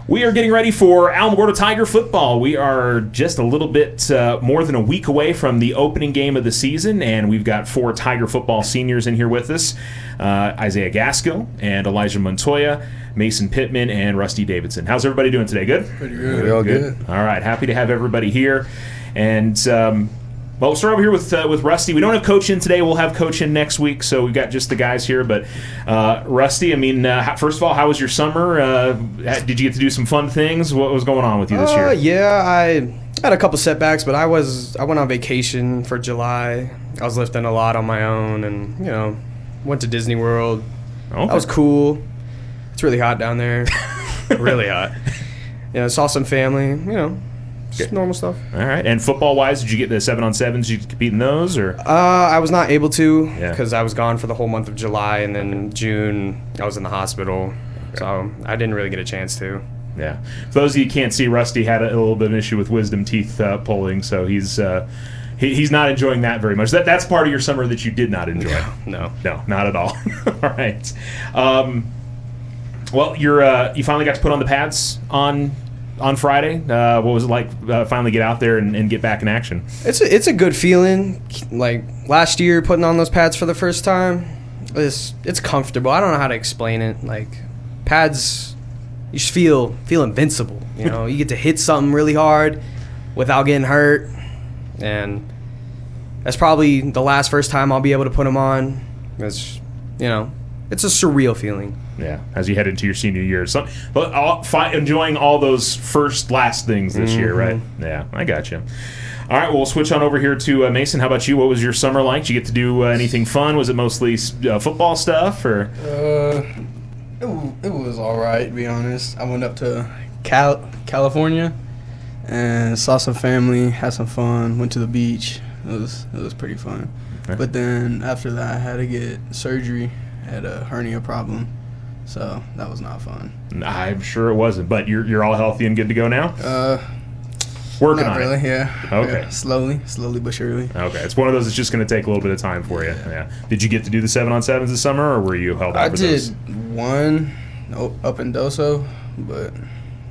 We are getting ready for Alamogordo Tiger football. We are just a little bit more than a week away from the opening game of the season, and we've got 4 Tiger football seniors in here with us. Isaiah Gaskill and Elijah Montoya, Mason Pitman, and Rusty Davidson. How's everybody doing today? Good? Pretty good. We're all good. All right. Happy to have everybody here. And well, we'll start over here with Rusty. We don't have Coach in today. We'll have Coach in next week, so we've got just the guys here. But Rusty, I mean, first of all, how was your summer? Did you get to do some fun things? What was going on with you this year? Yeah, I had a couple setbacks, but I went on vacation for July. I was lifting a lot on my own, and went to Disney World. Okay. That was cool. It's really hot down there. Really hot. Saw some family. Just normal stuff. All right. And football-wise, did you get the 7-on-7s? Did you compete in those? Or I was not able to because I was gone for the whole month of July, and then June I was in the hospital. Okay. So I didn't really get a chance to. Yeah. For those of you who can't see, Rusty had a little bit of an issue with wisdom teeth pulling, so he's not enjoying that very much. That's part of your summer that you did not enjoy. No, not at all. All right. Well, you finally got to put on the pads on Friday. What was it like finally get out there and get back in action? It's a good feeling. Like last year, putting on those pads for the first time, it's comfortable. I don't know how to explain it. Like pads, you just feel invincible. You get to hit something really hard without getting hurt, and that's probably the first time I'll be able to put them on. It's it's a surreal feeling. Yeah, as you head into your senior year. Enjoying all those last things this year, right? Yeah, I got you. All right, well, we'll switch on over here to Mason. How about you? What was your summer like? Did you get to do anything fun? Was it mostly football stuff? Or It was all right, to be honest. I went up to California and saw some family, had some fun, went to the beach. It was pretty fun. Okay. But then after that, I had to get surgery. I had a hernia problem. So that was not fun. I'm sure it wasn't, but you're all healthy and good to go now? Working not on really, it. Yeah. Okay. Yeah, slowly but surely. Okay. It's one of those that's just going to take a little bit of time for you. Yeah. Did you get to do the 7-on-7s this summer, or were you held out for those? I did one up in Doso, but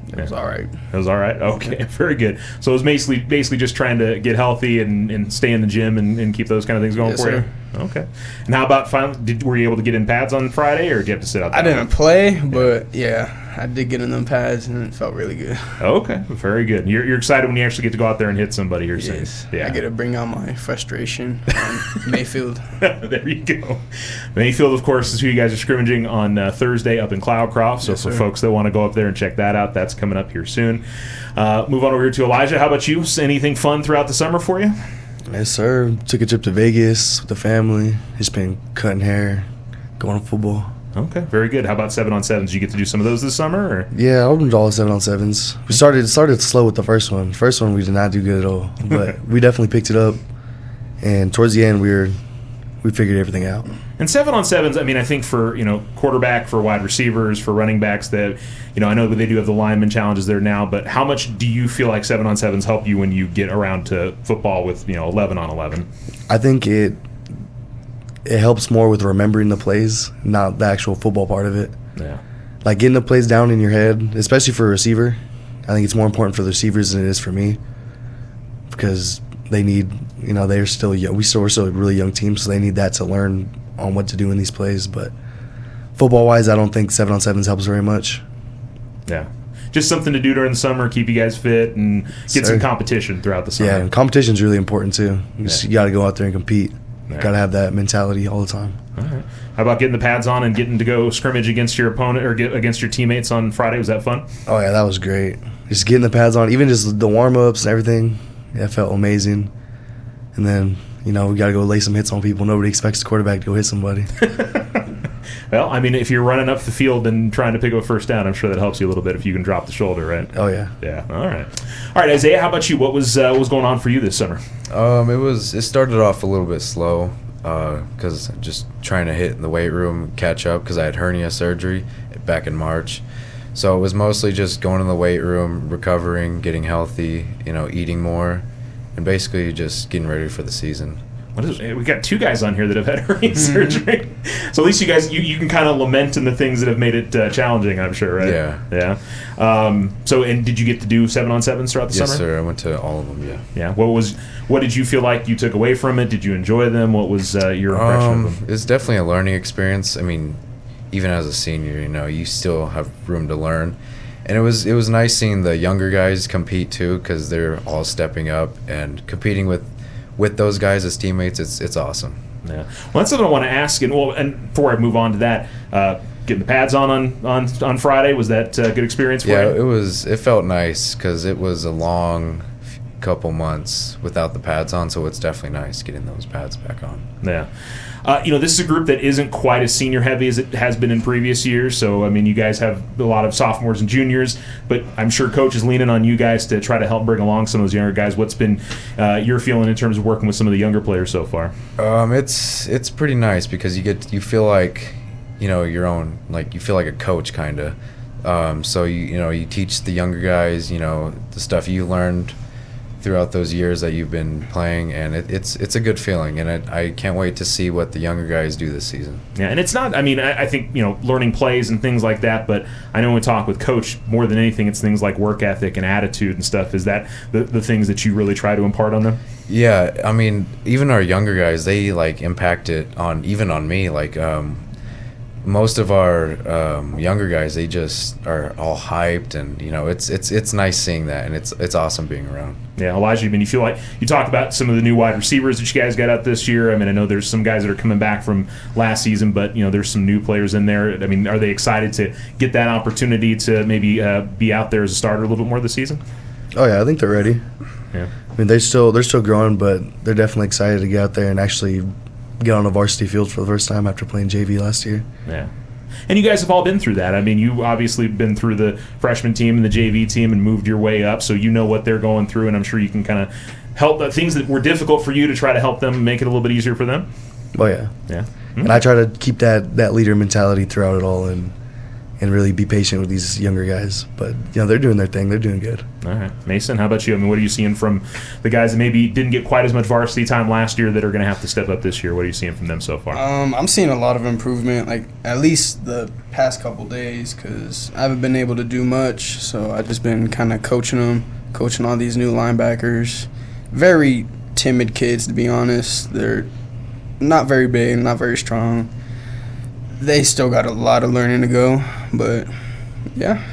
it was all right. It was all right? Okay, very good. So it was basically just trying to get healthy and stay in the gym and keep those kind of things going for you? Okay. And how about finally, were you able to get in pads on Friday, or did you have to sit out there? I didn't play, but I did get in them pads, and it felt really good. Okay, very good. You're excited when you actually get to go out there and hit somebody, you're saying? Yeah. I get to bring out my frustration on Mayfield. There you go. Mayfield, of course, is who you guys are scrimmaging on Thursday up in Cloudcroft. So for folks that want to go up there and check that out, that's coming up here soon. Move on over here to Elijah. How about you? Anything fun throughout the summer for you? Yes, sir. Took a trip to Vegas with the family. Just been cutting hair, going to football. Okay, very good. How about 7-on-7s? Did you get to do some of those this summer? Or? Yeah, I opened all the 7-on-7s. We started slow with the first one. First one we did not do good at all, but we definitely picked it up. And towards the end, we figured everything out. And 7-on-7s, I mean, I think for quarterback, for wide receivers, for running backs, that I know they do have the lineman challenges there now. But how much do you feel like 7-on-7s help you when you get around to football with 11-on-11? I think it helps more with remembering the plays, not the actual football part of it. Yeah, like getting the plays down in your head, especially for a receiver. I think it's more important for the receivers than it is for me, because they need, they're still young. We're still a really young team, so they need that to learn on what to do in these plays. But football-wise, I don't think 7-on-7s helps very much. Yeah. Just something to do during the summer, keep you guys fit, and get some competition throughout the summer. Yeah, and competition's really important, too. You got to go out there and compete. Yeah. Got to have that mentality all the time. All right. How about getting the pads on and getting to go scrimmage against your opponent or against your teammates on Friday? Was that fun? Oh, yeah, that was great. Just getting the pads on, even just the warm-ups and everything, it felt amazing. And then, we got to go lay some hits on people. Nobody expects the quarterback to go hit somebody. Well, I mean, if you're running up the field and trying to pick up a first down, I'm sure that helps you a little bit if you can drop the shoulder, right? Oh, yeah. Yeah. All right, Isaiah, how about you? What was going on for you this summer? It started off a little bit slow because just trying to hit in the weight room, catch up, because I had hernia surgery back in March. So it was mostly just going in the weight room, recovering, getting healthy, eating more, and basically just getting ready for the season. We got 2 guys on here that have had hernia surgery. So at least you guys, you can kind of lament in the things that have made it challenging, I'm sure, right? Yeah. So, and did you get to do 7-on-7s throughout the summer? Yes, sir. I went to all of them, yeah. Yeah. What did you feel like you took away from it? Did you enjoy them? What was your impression of them? It's definitely a learning experience. I mean, even as a senior, you still have room to learn. And it was nice seeing the younger guys compete too, because they're all stepping up and competing with those guys as teammates. It's awesome. Yeah. Well, that's something I want to ask. And before I move on to that, getting the pads on Friday, was that a good experience for you? Yeah, it felt nice because it was a long couple months without the pads on, so it's definitely nice getting those pads back on. Yeah. This is a group that isn't quite as senior heavy as it has been in previous years. So, I mean, you guys have a lot of sophomores and juniors, but I'm sure Coach is leaning on you guys to try to help bring along some of those younger guys. What's been your feeling in terms of working with some of the younger players so far? It's pretty nice because you feel like, your own, like you feel like a coach kind of. So you teach the younger guys, the stuff you learned throughout those years that you've been playing, and it's a good feeling, and I can't wait to see what the younger guys do this season. Yeah, and it's not, I think, learning plays and things like that, but I know when we talk with Coach, more than anything, it's things like work ethic and attitude and stuff. Is that the things that you really try to impart on them? Yeah, I mean, even our younger guys, they, impact it on me, most of our younger guys, they just are all hyped, and it's nice seeing that, and it's awesome being around. Yeah, Elijah, you feel like you talk about some of the new wide receivers that you guys got out this year. I know there's some guys that are coming back from last season, but there's some new players in there. Are they excited to get that opportunity to maybe be out there as a starter a little bit more this season? Oh yeah, I think they're ready. Yeah, they're still growing, but they're definitely excited to get out there and actually get on a varsity field for the first time after playing JV last year. Yeah. And you guys have all been through that. You obviously been through the freshman team and the JV team and moved your way up, so you know what they're going through, and I'm sure you can kind of help the things that were difficult for you to try to help them make it a little bit easier for them. Oh, yeah. Yeah. Mm-hmm. And I try to keep that leader mentality throughout it all and really be patient with these younger guys. But, they're doing their thing. They're doing good. All right. Mason, how about you? What are you seeing from the guys that maybe didn't get quite as much varsity time last year that are going to have to step up this year? What are you seeing from them so far? I'm seeing a lot of improvement, at least the past couple days, because I haven't been able to do much. So I've just been kind of coaching all these new linebackers. Very timid kids, to be honest. They're not very big, not very strong. They still got a lot of learning to go, but yeah,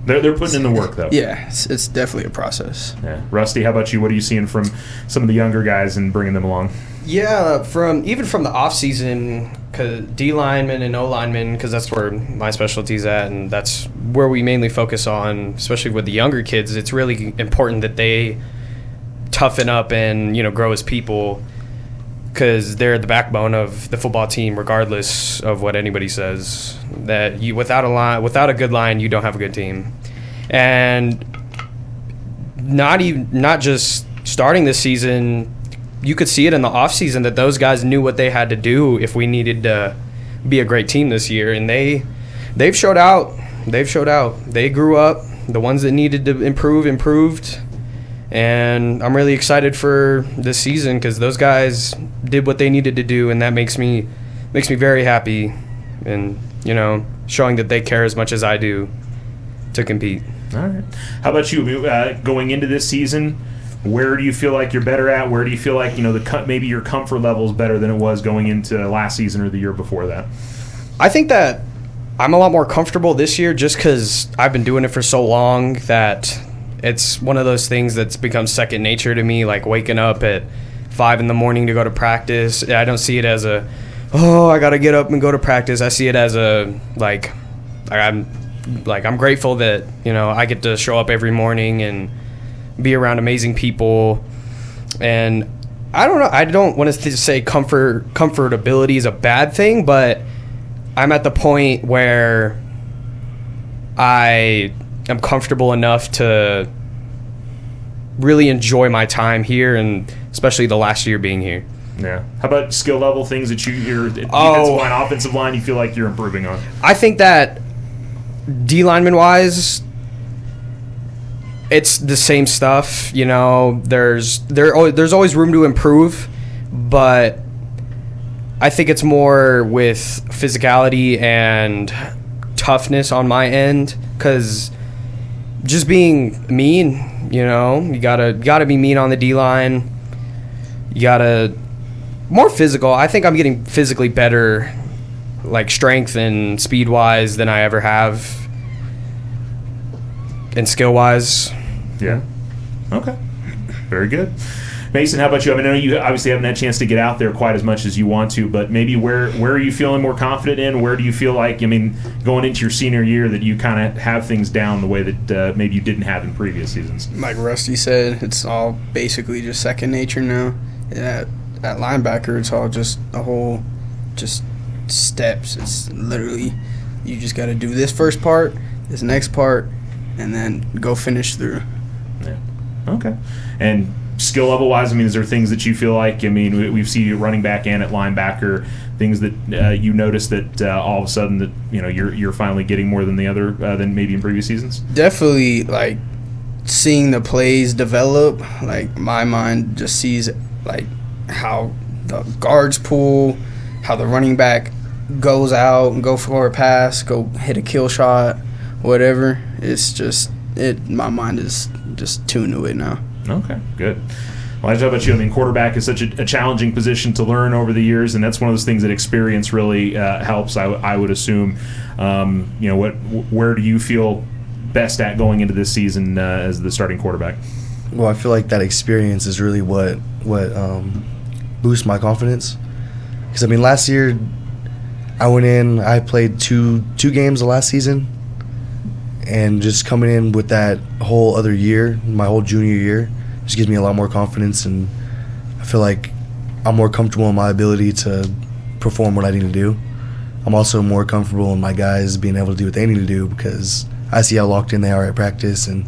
they're putting in the work though. Yeah, it's definitely a process. Yeah, Rusty, how about you? What are you seeing from some of the younger guys and bringing them along? Yeah, from the off season, cause D linemen and O linemen, because that's where my specialty's at, and that's where we mainly focus on, especially with the younger kids. It's really important that they toughen up and grow as people, because they're the backbone of the football team, regardless of what anybody says. That without a good line, you don't have a good team. And not just starting this season, you could see it in the off season that those guys knew what they had to do if we needed to be a great team this year, and they've showed out. They grew up. The ones that needed to improve improved. And I'm really excited for this season because those guys did what they needed to do, and that makes me very happy, and showing that they care as much as I do to compete. All right. How about you? Going into this season, where do you feel like you're better at? Where do you feel like maybe your comfort level is better than it was going into last season or the year before that? I think that I'm a lot more comfortable this year just because I've been doing it for so long that it's one of those things that's become second nature to me, like waking up at 5 a.m. to go to practice. I don't see it as I got to get up and go to practice. I see it as I'm grateful that, I get to show up every morning and be around amazing people. And I don't know, I don't want to say comfortability is a bad thing, but I'm at the point where I'm comfortable enough to really enjoy my time here, and especially the last year being here. Yeah. How about skill level things that your defensive line, offensive line, you feel like you're improving on? I think that D lineman wise, it's the same stuff. There's always room to improve, but I think it's more with physicality and toughness on my end, because just being mean, you gotta be mean on the D-line. You gotta more physical. I think I'm getting physically better, like strength and speed wise, than I ever have, and skill wise. Yeah. Okay. Very good. Mason, how about you? I mean, I know you obviously haven't had a chance to get out there quite as much as you want to, but maybe where are you feeling more confident in? Where do you feel like, I mean, going into your senior year, that you kind of have things down the way that maybe you didn't have in previous seasons? Like Rusty said, it's all basically just second nature now. At linebacker, it's all just just steps. It's literally, you just got to do this first part, this next part, and then go finish through. Yeah. Okay. And skill level wise, I mean, is there things that you feel like, I mean, we've seen you running back and at linebacker, things that you notice that all of a sudden that, you're finally getting more than the other than maybe in previous seasons? Definitely, like, seeing the plays develop, like, my mind just sees, like, how the guards pull, how the running back goes out and go for a pass, go hit a kill shot, whatever. It's just, my mind is just tuned to it now. Okay, good. Well, how about you? I mean, quarterback is such a challenging position to learn over the years, and that's one of those things that experience really helps, I would assume. Where do you feel best at going into this season as the starting quarterback? Well, I feel like that experience is really what boosts my confidence. Because, I mean, last year I went in, I played two games the last season, and just coming in with that whole other year, my whole junior year, just gives me a lot more confidence, and I feel like I'm more comfortable in my ability to perform what I need to do. I'm also more comfortable in my guys being able to do what they need to do, because I see how locked in they are at practice, and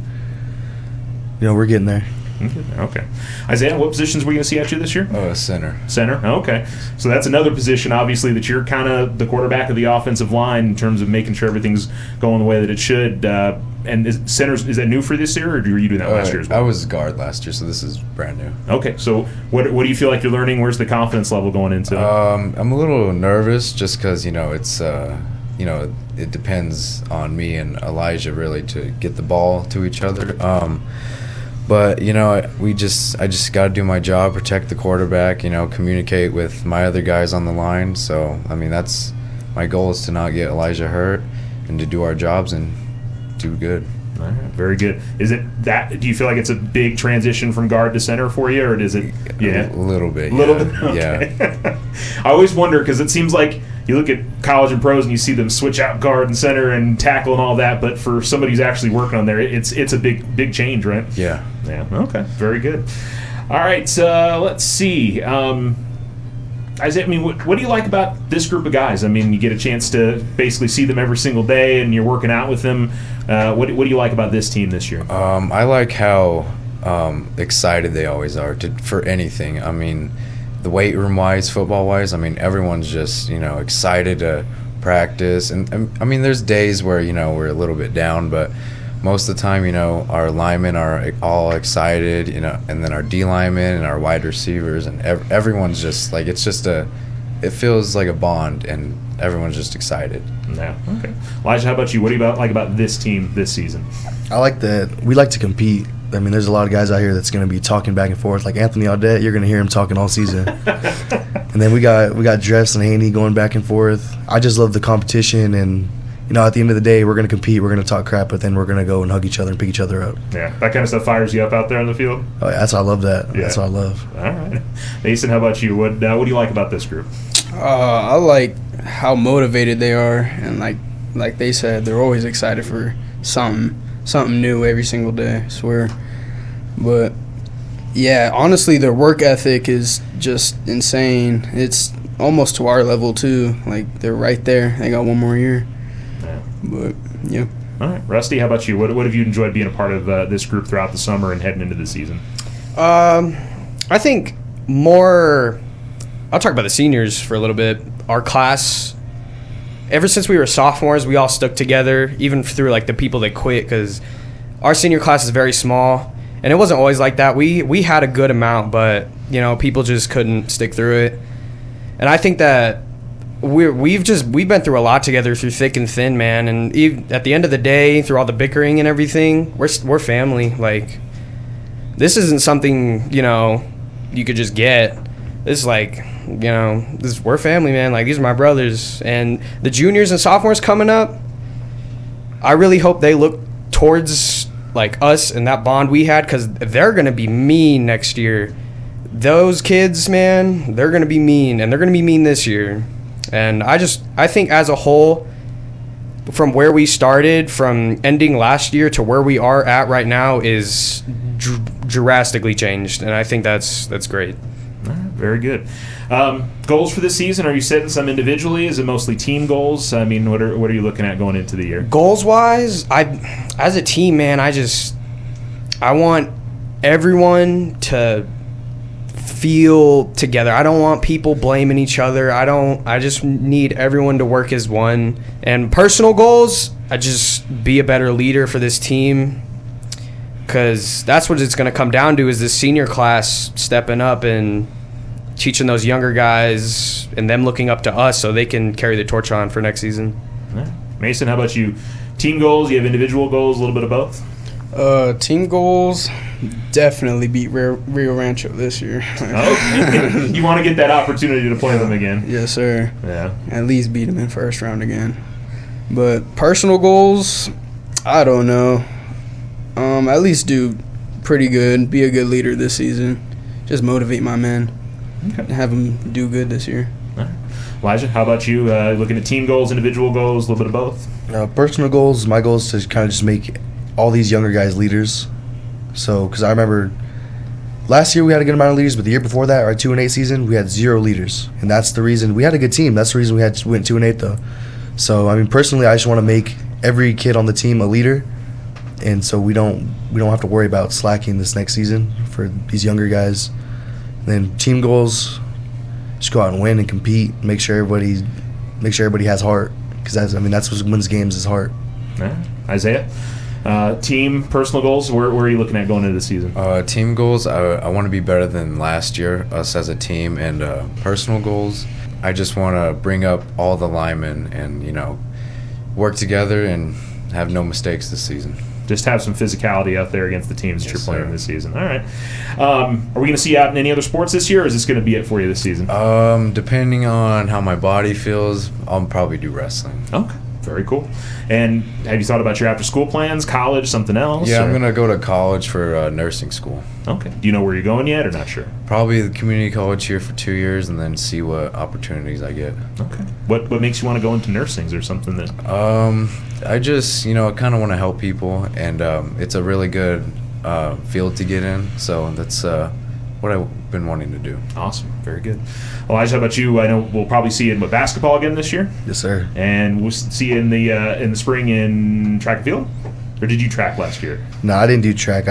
we're getting there. Okay. Isaiah, what positions were you going to see at you this year? Center. Center? Okay. So that's another position, obviously, that you're kind of the quarterback of the offensive line in terms of making sure everything's going the way that it should. And is that new for this year, or were you doing that last year as well? I was guard last year, so this is brand new. Okay. So what do you feel like you're learning? Where's the confidence level going into it? I'm a little nervous just because, it's it depends on me and Elijah really to get the ball to each other. But, I just got to do my job, protect the quarterback, communicate with my other guys on the line. So, I mean, that's my goal, is to not get Elijah hurt and to do our jobs and do good. All right, very good. Is it that? Do you feel like it's a big transition from guard to center for you, or is it? Yeah, a little bit. Okay. Yeah. I always wonder, because it seems like you look at college and pros and you see them switch out guard and center and tackle and all that, but for somebody who's actually working on there, it's a big change, right? Yeah. Yeah. Okay. Very good. All right. Let's see. Isaiah, I mean, what do you like about this group of guys? I mean, you get a chance to basically see them every single day, and you're working out with them. What do you like about this team this year? I like how excited they always are for anything. I mean, the weight room wise, football wise, I mean, everyone's just excited to practice. And I mean, there's days where we're a little bit down, but most of the time, our linemen are all excited, and then our D linemen and our wide receivers, and everyone's just like, it feels like a bond, and everyone's just excited. Yeah. Okay. Elijah, how about you? What do you like about this team this season? I like that we like to compete. I mean, there's a lot of guys out here that's going to be talking back and forth. Like Anthony Audette, you're going to hear him talking all season. And then we got Dress and Haney going back and forth. I just love the competition, and at the end of the day, we're going to compete, we're going to talk crap, but then we're going to go and hug each other and pick each other up. Yeah, that kind of stuff fires you up out there on the field? Oh, yeah, I love that. Yeah. That's what I love. All right. Mason, how about you? What do you like about this group? I like how motivated they are, and like they said, they're always excited for something new every single day, I swear. But, yeah, honestly, their work ethic is just insane. It's almost to our level, too. Like, they're right there. They got one more year. Yeah. But, yeah. All right. Rusty, how about you? What have you enjoyed being a part of this group throughout the summer and heading into the season? I think more – I'll talk about the seniors for a little bit. Our class, ever since we were sophomores, we all stuck together, even through, the people that quit, because our senior class is very small, And it wasn't always like that. We had a good amount, but, you know, people just couldn't stick through it. And I think that we've been through a lot together through thick and thin, man. And at the end of the day, through all the bickering and everything, we're family. Like, this isn't something, you know, you could just get. This is like, you know, we're family, man. Like, these are my brothers. And the juniors and sophomores coming up, I really hope they look towards like us and that bond we had, because they're going to be mean next year. Those kids, man, they're going to be mean, and they're going to be mean this year. And I think as a whole, from where we started, from ending last year to where we are at right now, is drastically changed, and I think that's great. All right, very good. Goals for this season? Are you setting some individually? Is it mostly team goals? I mean, what are you looking at going into the year? Goals wise, as a team, man, I want everyone to feel together. I don't want people blaming each other. I just need everyone to work as one. And personal goals, I just be a better leader for this team, because that's what it's going to come down to, is this senior class stepping up and teaching those younger guys and them looking up to us so they can carry the torch on for next season. Yeah. Mason, how about you? Team goals? You have individual goals? A little bit of both? Team goals, definitely beat Rio Rancho this year. Okay. You want to get that opportunity to play them again? Yes, sir. Yeah. At least beat them in first round again. But personal goals, I don't know. At least do pretty good, be a good leader this season. Just motivate my men. Okay. Have them do good this year. All right. Elijah, how about you? Looking at team goals, individual goals, a little bit of both? Personal goals, my goal is to kind of just make all these younger guys leaders. So, because I remember last year we had a good amount of leaders, but the year before that, our 2-8 season, we had 0 leaders. And that's the reason we had a good team. That's the reason we went 2-8 though. So, I mean, personally, I just want to make every kid on the team a leader. And so we don't have to worry about slacking this next season for these younger guys. And then team goals, just go out and win and compete. Make sure everybody has heart, because that's what wins games is heart. Yeah. Isaiah, team personal goals. Where are you looking at going into the season? Team goals, I want to be better than last year, us as a team. And personal goals, I just want to bring up all the linemen and, you know, work together and have no mistakes this season. Just have some physicality out there against the teams that you're playing this season. All right. Are we going to see you out in any other sports this year, or is this going to be it for you this season? Depending on how my body feels, I'll probably do wrestling. Okay. Very cool. And have you thought about your after-school plans, college, something else? Yeah, I'm going to go to college for nursing school. Okay. Do you know where you're going yet, or not sure? Probably the community college here for 2 years, and then see what opportunities I get. Okay. What makes you want to go into nursing? Is there something that... I just, kind of want to help people, and it's a really good field to get in, so that's what I've been wanting to do. Awesome. Very good. Elijah, how about you? I know we'll probably see you in basketball again this year. Yes, sir. And we'll see you in the spring in track and field? Or did you track last year? No, I didn't do track.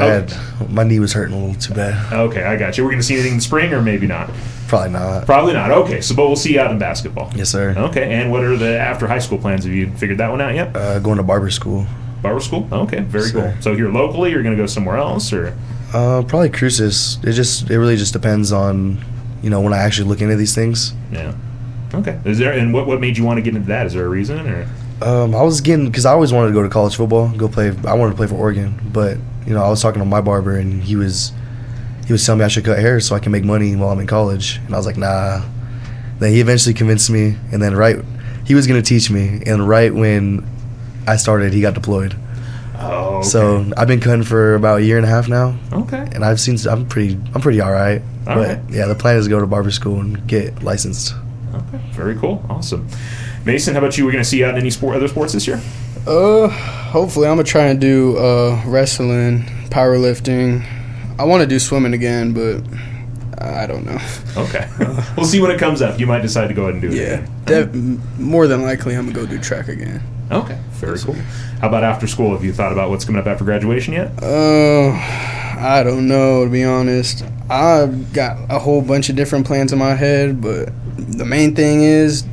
My knee was hurting a little too bad. Okay, I got you. We're going to see anything in the spring, or maybe not? Probably not. Probably not. Okay, but we'll see you out in basketball. Yes, sir. Okay, and what are the after high school plans? Have you figured that one out yet? Going to barber school. Barber school? Okay, very cool. So here locally, you're going to go somewhere else, or? Probably Cruces. It really just depends on, when I actually look into these things. Yeah. Okay. And what made you want to get into that? Is there a reason, or? I was because I always wanted to go to college football, I wanted to play for Oregon, but I was talking to my barber, and he was telling me I should cut hair so I can make money while I'm in college, and I was like, nah. Then he eventually convinced me, and then he was gonna teach me, and right when I started, he got deployed. Oh. Okay. So I've been cutting for about a year and a half now. Okay. And I'm pretty all right. Yeah, the plan is to go to barber school and get licensed. Okay. Very cool. Awesome. Mason, how about you? We're going to see you out in any other sports this year? Hopefully. I'm going to try and do wrestling, powerlifting. I want to do swimming again, but I don't know. Okay. We'll see when it comes up. You might decide to go ahead and do it again. More than likely, I'm going to go do track again. Okay. Very cool. How about after school? Have you thought about what's coming up after graduation yet? I don't know, to be honest. I've got a whole bunch of different plans in my head, but the main thing is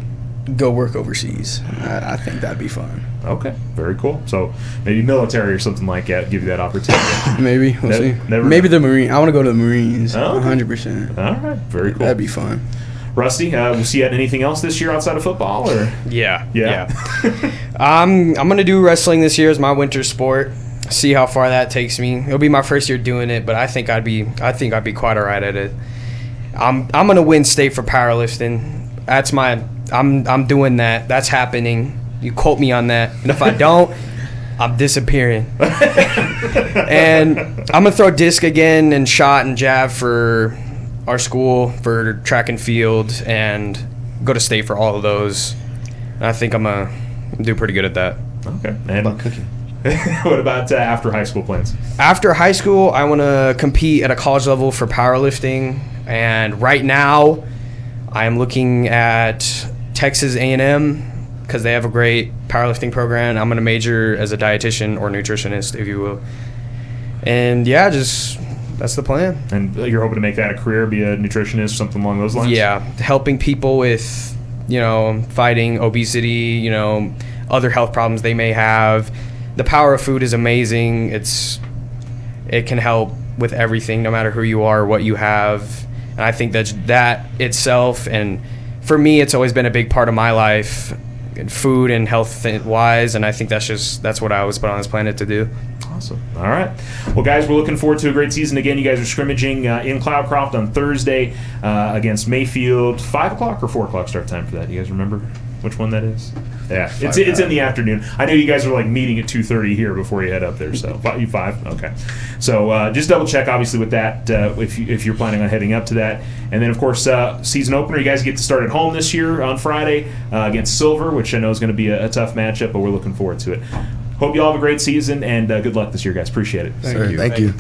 go work overseas. I think that'd be fun. Okay, very cool. So maybe military or something like that, give you that opportunity. Maybe. We'll see. Maybe the Marine. I want to go to the Marines. 100%. All right, very cool. That'd be fun. Rusty, we'll see you at anything else this year outside of football? Or Yeah. yeah. I'm gonna do wrestling this year as my winter sport. See how far that takes me. It'll be my first year doing it, but I think I'd be quite alright at it. I'm gonna win state for powerlifting. That's I'm doing that. That's happening. You quote me on that. And if I don't, I'm disappearing. And I'm gonna throw disc again and shot and jab for our school for track and field and go to state for all of those. And I think I'm gonna do pretty good at that. Okay. And what about after high school plans? After high school, I want to compete at a college level for powerlifting. And right now, I am looking at Texas A&M because they have a great powerlifting program. I'm going to major as a dietitian or nutritionist, if you will. And yeah, that's the plan. And you're hoping to make that a career, be a nutritionist, something along those lines? Yeah, helping people with, fighting obesity, other health problems they may have. The power of food is amazing. It can help with everything, no matter who you are or what you have. And I think that itself, and for me, it's always been a big part of my life, food and health wise. And I think that's what I was put on this planet to do. Awesome. All right. Well, guys, we're looking forward to a great season. Again, you guys are scrimmaging in Cloudcroft on Thursday against Mayfield. 5 o'clock or 4 o'clock start time for that? You guys remember which one that is? Yeah, it's in the afternoon. I know you guys are like meeting at 2:30 here before you head up there. So you 5? Okay. So just double check, obviously, with that if you're planning on heading up to that. And then, of course, season opener. You guys get to start at home this year on Friday against Silver, which I know is going to be a tough matchup, but we're looking forward to it. Hope you all have a great season, and good luck this year, guys. Appreciate it. Thank you.